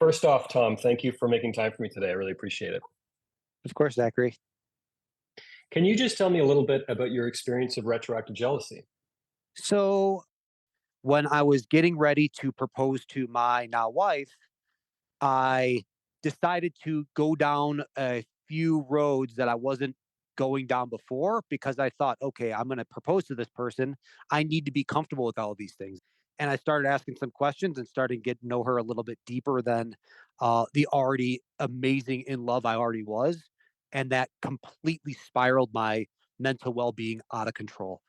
First off, Tom, thank you for making time for me today. I really appreciate it. Of course, Zachary. Can you just tell me a little bit about your experience of retroactive jealousy? So, when I was getting ready to propose to my now wife, I decided to go down a few roads that I wasn't going down before because I thought, okay, I'm going to propose to this person. I need to be comfortable with all of these things. And I started asking some questions and started to get to know her a little bit deeper than the already amazing in love I already was. And that completely spiraled my mental well being out of control.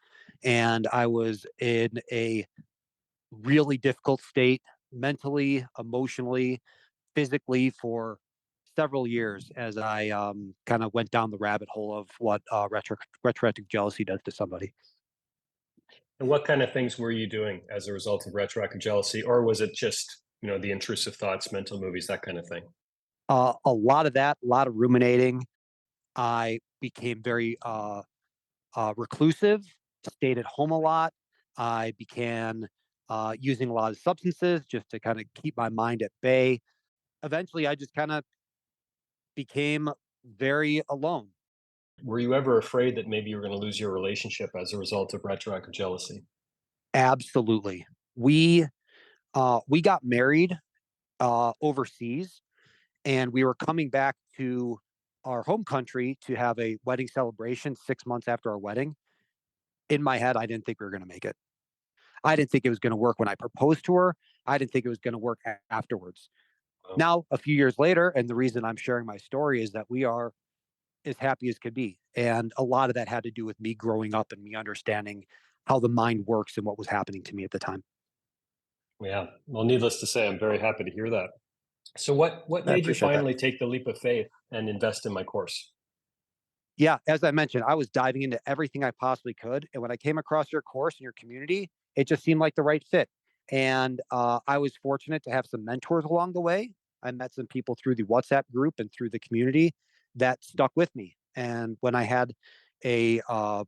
And I was in a really difficult state mentally, emotionally, physically for several years as I kind of went down the rabbit hole of what retroactive jealousy does to somebody. And what kind of things were you doing as a result of retroactive jealousy? Or was it just, the intrusive thoughts, mental movies, that kind of thing? A lot of that, a lot of ruminating. I became very reclusive, stayed at home a lot. I began using a lot of substances just to kind of keep my mind at bay. Eventually, I just kind of became very alone. Were you ever afraid that maybe you were going to lose your relationship as a result of retroactive jealousy? Absolutely. We got married overseas, and we were coming back to our home country to have a wedding celebration 6 months after our wedding. In my head, I didn't think we were going to make it. I didn't think it was going to work when I proposed to her. I didn't think it was going to work afterwards. Well, Now, a few years later, and the reason I'm sharing my story is that we are as happy as could be. And a lot of that had to do with me growing up and me understanding how the mind works and what was happening to me at the time. yeah. Well, needless to say, I'm very happy to hear that. So what I made you appreciate that. finally take the leap of faith and invest in my course? Yeah, as I mentioned, I was diving into everything I possibly could, and when I came across your course and your community, it just seemed like the right fit. And I was fortunate to have some mentors along the way. I met some people through the WhatsApp group and through the community that stuck with me. And when I had a uh,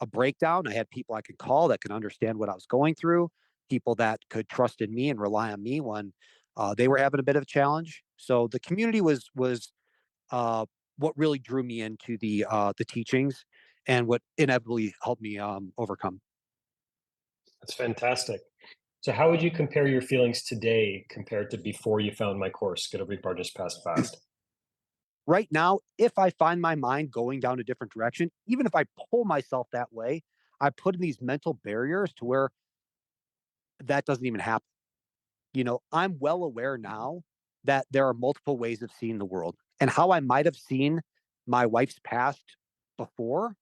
a breakdown, I had people I could call that could understand what I was going through, people that could trust in me and rely on me when they were having a bit of a challenge. So the community was uh, what really drew me into the teachings and what inevitably helped me overcome. That's fantastic. So how would you compare your feelings today compared to before you found my course, Get Over Your Partner's Past Fast? Right now, if I find my mind going down a different direction, even if I pull myself that way, I put in these mental barriers to where that doesn't even happen. I'm well aware now that there are multiple ways of seeing the world, and how I might have seen my wife's past before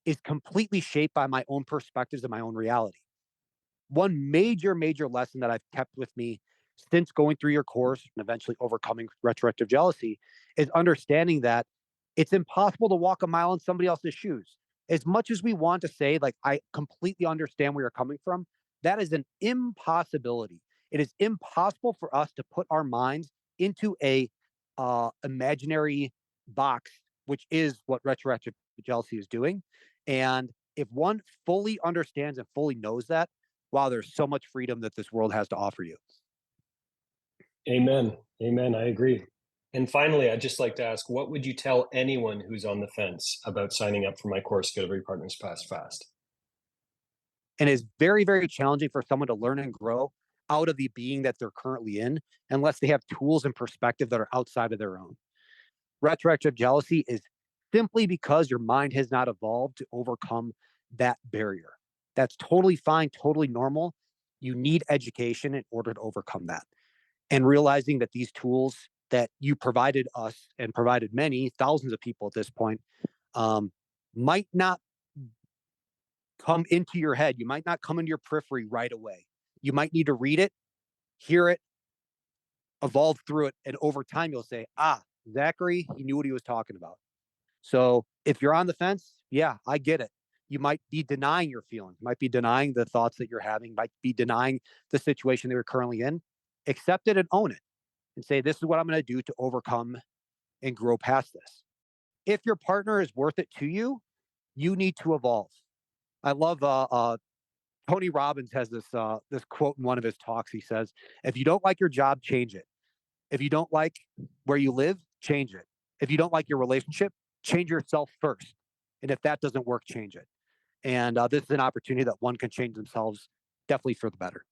is completely shaped by my own perspectives and my own reality. One major, major lesson that I've kept with me since going through your course and eventually overcoming retroactive jealousy is understanding that it's impossible to walk a mile in somebody else's shoes. As much as we want to say, like, I completely understand where you're coming from, that is an impossibility. It is impossible for us to put our minds into a imaginary box, which is what retroactive jealousy is doing. And if one fully understands and fully knows that, wow, there's so much freedom that this world has to offer you. Amen. Amen. I agree. And finally, I'd just like to ask, what would you tell anyone who's on the fence about signing up for my course, Get Over Your Partner's Past Fast? And it's very, very challenging for someone to learn and grow out of the being that they're currently in unless they have tools and perspective that are outside of their own. Retroactive jealousy is simply because your mind has not evolved to overcome that barrier. That's totally fine, totally normal. You need education in order to overcome that. And realizing that these tools that you provided us and provided many thousands of people at this point um, might not come into your head. You might not come into your periphery right away. You might need to read it, hear it, evolve through it, and over time you'll say, "Ah, Zachary, he knew what he was talking about." So if you're on the fence, yeah, I get it. You might be denying your feelings, might be denying the thoughts that you're having, might be denying the situation that you're currently in. Accept it and own it and say, "This is what I'm going to do to overcome and grow past this." If your partner is worth it to you, you need to evolve. I love Tony Robbins has this quote in one of his talks. He says, "If you don't like your job, change it. If you don't like where you live, change it. If you don't like your relationship, change yourself first. And if that doesn't work, change it. And this is an opportunity that one can change themselves definitely for the better.